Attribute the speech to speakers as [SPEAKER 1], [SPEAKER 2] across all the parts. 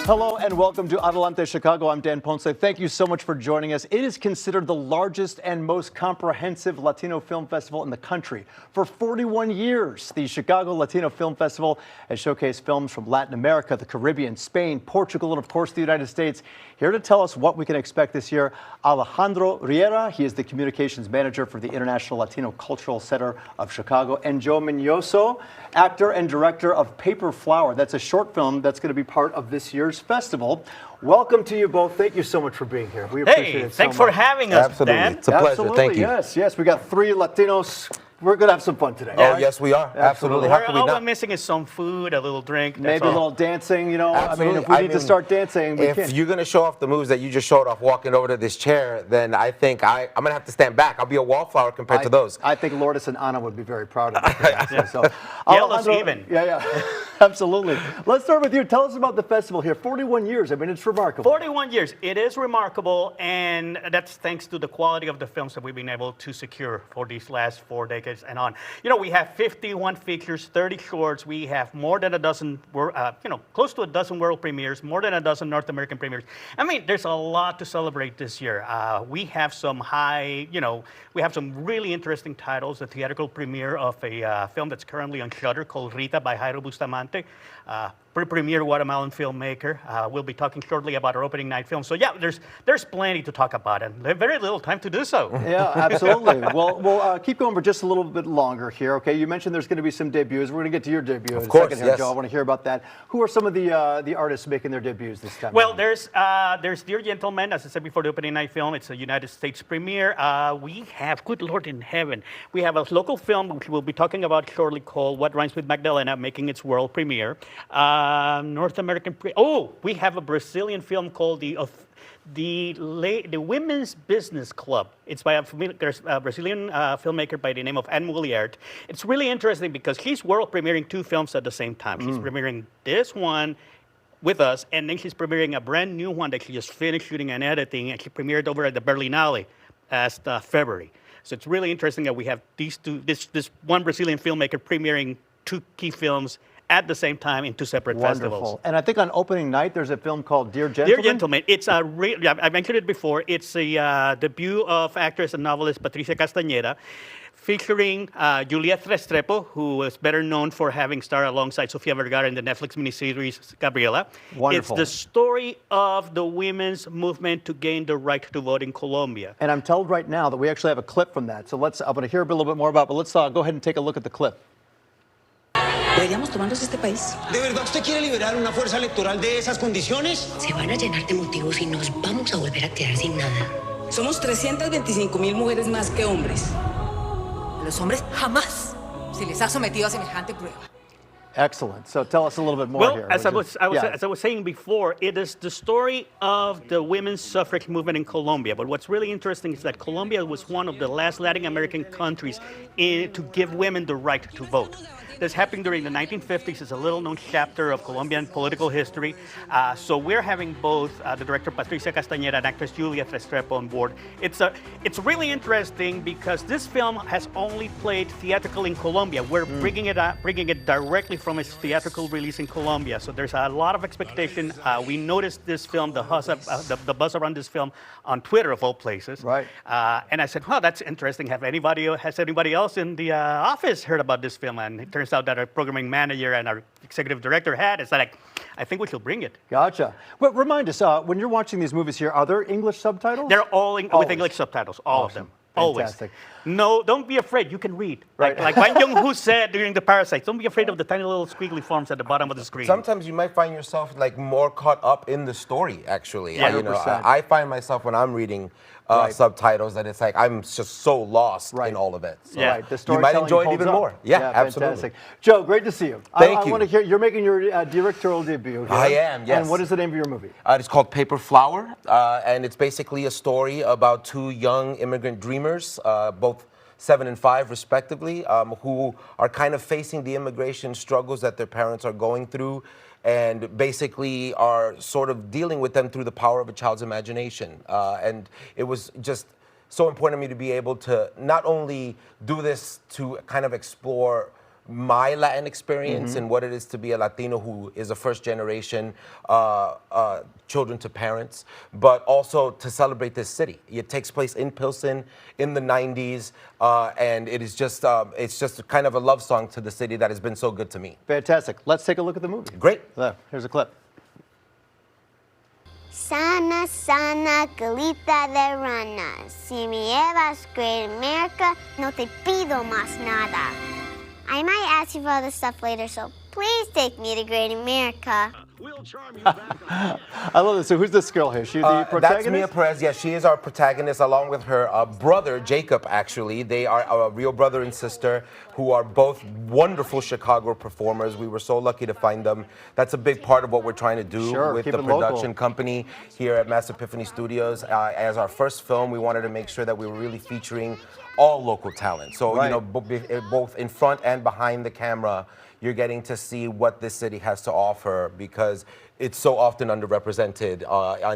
[SPEAKER 1] Hello and welcome to Adelante Chicago. I'm Dan Ponce. Thank you so much for joining us. It is considered the largest and most comprehensive Latino film festival in the country. For 41 years, the Chicago Latino Film Festival has showcased films from Latin America, the Caribbean, Spain, Portugal, and of course the United States. Here to tell us what we can expect this year, Alejandro Riera. He is the communications manager for the International Latino Cultural Center of Chicago, and Joe Mignoso, actor and director of Paper Flower. That's a short film that's going to be part of this year's festival. Welcome to you both. Thank you so much for being here. We appreciate it so much.
[SPEAKER 2] Thanks for having us,
[SPEAKER 3] Absolutely.
[SPEAKER 2] Dan.
[SPEAKER 3] It's a pleasure.
[SPEAKER 1] Absolutely,
[SPEAKER 3] Thank you.
[SPEAKER 1] Yes. We got three Latinos. We're going to have some fun today.
[SPEAKER 3] Oh,
[SPEAKER 1] right?
[SPEAKER 3] yes, we are. Absolutely. How can we
[SPEAKER 2] All we're
[SPEAKER 3] not?
[SPEAKER 2] missing is some food, a little drink. That's
[SPEAKER 1] Maybe a
[SPEAKER 2] all.
[SPEAKER 1] little dancing, you know.
[SPEAKER 3] Absolutely.
[SPEAKER 1] I mean, if we need to start dancing, we
[SPEAKER 3] if
[SPEAKER 1] can.
[SPEAKER 3] you're going to show off the moves that you just showed off walking over to this chair, then I think I'm going to have to stand back. I'll be a wallflower compared to those.
[SPEAKER 1] I think Lourdes and Anna would be very proud of that. So,
[SPEAKER 2] Yellow's
[SPEAKER 1] Alejandro-
[SPEAKER 2] even.
[SPEAKER 1] Yeah. Absolutely. Let's start with you. Tell us about the festival here. 41 years. I mean, it's remarkable.
[SPEAKER 2] 41 years. It is remarkable, and that's thanks to the quality of the films that we've been able to secure for these last 4 decades and on. You know, we have 51 features, 30 shorts. We have more than a dozen, close to a dozen world premieres, more than a dozen North American premieres. I mean, there's a lot to celebrate this year. We have some we have some really interesting titles. The theatrical premiere of a film that's currently on Shudder called Rita by Jairo Bustamante. Premier Guatemalan filmmaker. We'll be talking shortly about our opening night film. So yeah, there's plenty to talk about, and very little time to do so.
[SPEAKER 1] Yeah, absolutely. Well, we'll keep going for just a little bit longer here. Okay, you mentioned there's going to be some debuts. We're going to get to your debut in a
[SPEAKER 3] course,
[SPEAKER 1] second here,
[SPEAKER 3] yes.
[SPEAKER 1] Joe. I want to hear about that. Who are some of the artists making their debuts this time?
[SPEAKER 2] Well,
[SPEAKER 1] around?
[SPEAKER 2] there's Dear Gentleman, as I said before, the opening night film. It's a United States premiere. We have, good Lord in heaven, we have a local film which we'll be talking about shortly called What Rhymes with Magdalena, making its world premiere. North American, we have a Brazilian film called the Women's Business Club. It's by there's a Brazilian filmmaker by the name of Anne Mouliert. It's really interesting because he's world premiering 2 films at the same time. He's premiering this one with us, and then she's premiering a brand new one that she just finished shooting and editing, and she premiered over at the Berlinale last February. So it's really interesting that we have these two, this one Brazilian filmmaker premiering 2 key films at the same time in 2 separate festivals.
[SPEAKER 1] And I think on opening night, there's a film called Dear Gentleman.
[SPEAKER 2] Dear Gentleman, it's I mentioned it before. It's a debut of actress and novelist Patricia Castañeda, featuring Juliette Restrepo, who is better known for having starred alongside Sofia Vergara in the Netflix miniseries Gabriela.
[SPEAKER 1] Wonderful.
[SPEAKER 2] It's the story of the women's movement to gain the right to vote in Colombia.
[SPEAKER 1] And I'm told right now that we actually have a clip from that. So I'm going to hear a little bit more about it, but let's go ahead and take a look at the clip.
[SPEAKER 4] Deberíamos tomarnos este país.
[SPEAKER 5] ¿De verdad usted quiere liberar una fuerza electoral de esas condiciones?
[SPEAKER 4] Se van a llenar de motivos y nos vamos a volver a quedar sin nada. Somos 325,000 mujeres más que hombres.
[SPEAKER 6] A los hombres jamás se les ha sometido a semejante prueba.
[SPEAKER 1] Excellent. So tell us a little bit more
[SPEAKER 2] Well,
[SPEAKER 1] here.
[SPEAKER 2] as I was saying before, it is the story of the women's suffrage movement in Colombia. But what's really interesting is that Colombia was one of the last Latin American countries to give women the right to vote. This happened during the 1950s. It's a little-known chapter of Colombian political history. So we're having both the director Patricia Castañeda and actress Juliette Restrepo on board. It's really interesting because this film has only played theatrical in Colombia. We're bringing it directly from its theatrical release in Colombia. So there's a lot of expectation. We noticed this film, the buzz around this film on Twitter of all places.
[SPEAKER 1] Right.
[SPEAKER 2] And I said, well, that's interesting. Has anybody else in the office heard about this film? And it turns out that our programming manager and our executive director had. It's like, I think we should bring it.
[SPEAKER 1] Gotcha. But remind us, when you're watching these movies here, are there English subtitles?
[SPEAKER 2] They're all with English subtitles, all
[SPEAKER 1] Awesome.
[SPEAKER 2] of them. Always.
[SPEAKER 1] Fantastic.
[SPEAKER 2] No, don't be afraid. You can read.
[SPEAKER 1] Right.
[SPEAKER 2] Like Bong Joon-ho said during The Parasite, don't be afraid of the tiny little squiggly forms at the bottom of the screen.
[SPEAKER 3] Sometimes you might find yourself like more caught up in the story, actually.
[SPEAKER 2] Yeah,
[SPEAKER 3] You know,
[SPEAKER 1] 100%.
[SPEAKER 3] I find myself when I'm reading
[SPEAKER 1] Right.
[SPEAKER 3] subtitles that it's like I'm just so lost
[SPEAKER 1] Right.
[SPEAKER 3] in all of it. So
[SPEAKER 2] Yeah.
[SPEAKER 1] Right. The
[SPEAKER 3] you might
[SPEAKER 1] storytelling
[SPEAKER 3] enjoy it
[SPEAKER 1] holds
[SPEAKER 3] even
[SPEAKER 1] up.
[SPEAKER 3] more. Yeah, absolutely.
[SPEAKER 1] Fantastic. Joe, great to see you.
[SPEAKER 3] Thank
[SPEAKER 1] I
[SPEAKER 3] you.
[SPEAKER 1] want to hear, you're making your directorial debut here.
[SPEAKER 3] I am, yes.
[SPEAKER 1] And what is the name of your movie?
[SPEAKER 3] It's called Paper Flower, and it's basically a story about 2 young immigrant dreamers, both 7 and 5 respectively, who are kind of facing the immigration struggles that their parents are going through, and basically are sort of dealing with them through the power of a child's imagination. And it was just so important to me to be able to not only do this to kind of explore my Latin experience and what it is to be a Latino who is a first-generation children to parents, but also to celebrate this city. It takes place in Pilsen in the 90s, and it is just it's just kind of a love song to the city that has been so good to me.
[SPEAKER 1] Fantastic. Let's take a look at the movie.
[SPEAKER 3] Great.
[SPEAKER 1] Here's a clip.
[SPEAKER 7] Sana, sana, colita de rana. Si me llevas Great America, no te pido más nada. I might ask you for other stuff later, so please take me to Great America.
[SPEAKER 1] I love this. So who's this girl here? Is she the protagonist?
[SPEAKER 3] That's Mia Perez. Yeah, she is our protagonist, along with her brother, Jacob, actually. They are a real brother and sister who are both wonderful Chicago performers. We were so lucky to find them. That's a big part of what we're trying to do with
[SPEAKER 1] keep
[SPEAKER 3] the
[SPEAKER 1] it local.
[SPEAKER 3] production company here at Mass Epiphany Studios. As our first film, we wanted to make sure that we were really featuring all local talent. So, you know, both in front and behind the camera, you're getting to see what this city has to offer because it's so often underrepresented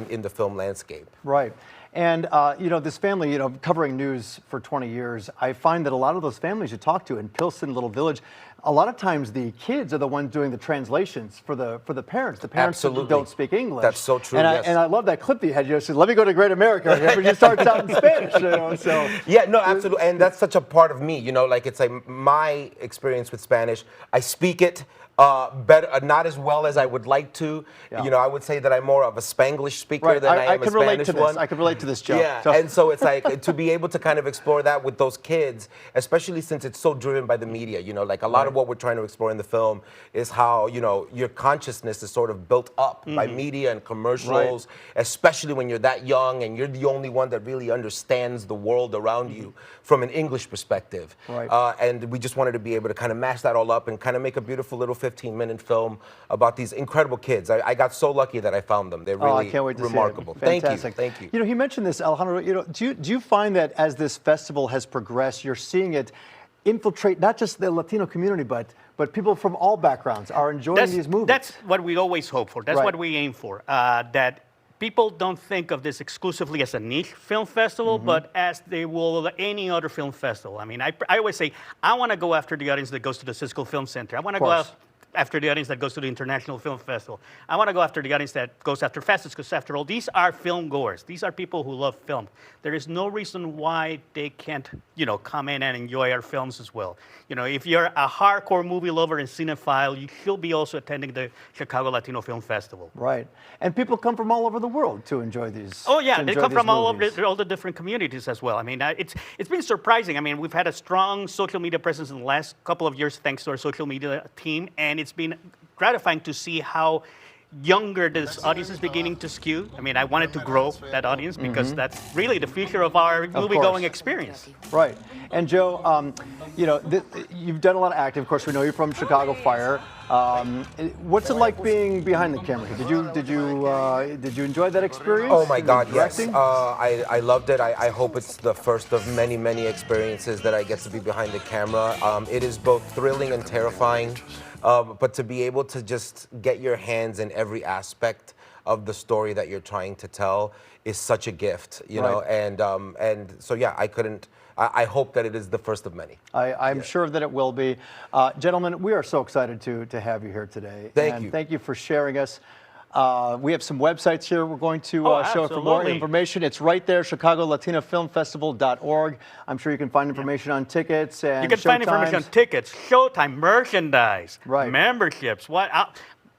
[SPEAKER 3] in the film landscape.
[SPEAKER 1] Right. And, you know, this family, you know, covering news for 20 years, I find that a lot of those families you talk to in Pilsen, little village, a lot of times the kids are the ones doing the translations for the parents. The parents don't speak English.
[SPEAKER 3] That's so true,
[SPEAKER 1] and I love that clip that you had. You said, let me go to Great America. But you start out in Spanish, you know, so.
[SPEAKER 3] Yeah, no, absolutely. And that's such a part of me, you know, like it's like my experience with Spanish. I speak it better, not as well as I would like to. Yeah. You know, I would say that I'm more of a Spanglish speaker than I am a Spanish one.
[SPEAKER 1] I can relate to this, Joe.
[SPEAKER 3] Yeah, and so it's like to be able to kind of explore that with those kids, especially since it's so driven by the media. You know, like a lot of what we're trying to explore in the film is how, you know, your consciousness is sort of built up by media and commercials, especially when you're that young and you're the only one that really understands the world around you from an English perspective. Right. And we just wanted to be able to kind of mash that all up and kind of make a beautiful little 15-minute film about these incredible kids. I got so lucky that I found them. They're really
[SPEAKER 1] I can't wait to
[SPEAKER 3] remarkable.
[SPEAKER 1] See it. Fantastic.
[SPEAKER 3] Thank you.
[SPEAKER 1] You know, he mentioned this, Alejandro. You know, do you find that as this festival has progressed, you're seeing it infiltrate not just the Latino community, but people from all backgrounds are enjoying these movies?
[SPEAKER 2] That's what we always hope for. That's what we aim for. That people don't think of this exclusively as a niche film festival, but as they will any other film festival. I mean, I always say, I want to go after the audience that goes to the Cisco Film Center. I want to go after the audience that goes to the International Film Festival. I want to go after the audience that goes after Festus, because after all, these are film goers. These are people who love film. There is no reason why they can't, you know, come in and enjoy our films as well. You know, if you're a hardcore movie lover and cinephile, you should be also attending the Chicago Latino Film Festival.
[SPEAKER 1] Right. And people come from all over the world to enjoy these.
[SPEAKER 2] Oh yeah, they come from all the different communities as well. I mean, it's been surprising. I mean, we've had a strong social media presence in the last couple of years thanks to our social media team, and it's been gratifying to see how younger this audience is beginning to skew. I mean, I wanted to grow that audience because that's really the future of our movie-going experience.
[SPEAKER 1] Right. And Joe, you know, you've done a lot of acting. Of course, we know you're from Chicago Fire. What's it like being behind the camera? Did you enjoy that experience?
[SPEAKER 3] Oh my God, yes. I loved it. I hope it's the first of many, many experiences that I get to be behind the camera. It is both thrilling and terrifying. But to be able to just get your hands in every aspect of the story that you're trying to tell is such a gift, you know. And so yeah, I hope that it is the first of many.
[SPEAKER 1] I'm sure that it will be. Gentlemen, we are so excited to have you here today.
[SPEAKER 3] Thank you.
[SPEAKER 1] Thank you for sharing us. We have some websites here we're going to show for more information. It's right there, ChicagoLatinoFilmFestival.org. I'm sure you can find information on tickets and
[SPEAKER 2] you can find information on tickets, showtime, merchandise, memberships,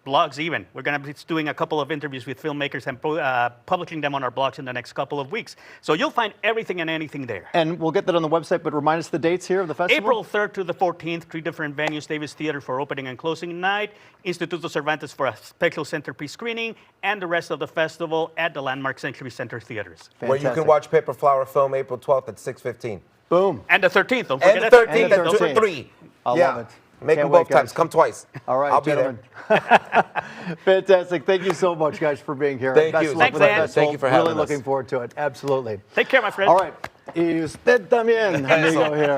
[SPEAKER 2] blogs even. We're going to be doing a couple of interviews with filmmakers and publishing them on our blogs in the next couple of weeks. So you'll find everything and anything there.
[SPEAKER 1] And we'll get that on the website, but remind us the dates here of the festival.
[SPEAKER 2] April 3rd to the 14th, 3 different venues, Davis Theater for opening and closing night, Instituto Cervantes for a special centerpiece screening, and the rest of the festival at the Landmark Century Center Theaters.
[SPEAKER 3] Fantastic. Where you can watch Paper Flower Film April 12th at 6:15.
[SPEAKER 1] Boom.
[SPEAKER 2] And the 13th, don't forget
[SPEAKER 3] and the 13th at 3.
[SPEAKER 1] I love it.
[SPEAKER 3] Make them both times. Come twice.
[SPEAKER 1] All right,
[SPEAKER 3] I'll
[SPEAKER 1] gentlemen. Be there. Fantastic. Thank you so much, guys, for being here.
[SPEAKER 3] Thank you.
[SPEAKER 2] Thanks, Ann.
[SPEAKER 3] Thank you for having us.
[SPEAKER 1] Really looking forward to it. Absolutely.
[SPEAKER 2] Take care, my friend.
[SPEAKER 1] All right. Y usted también, amigo here.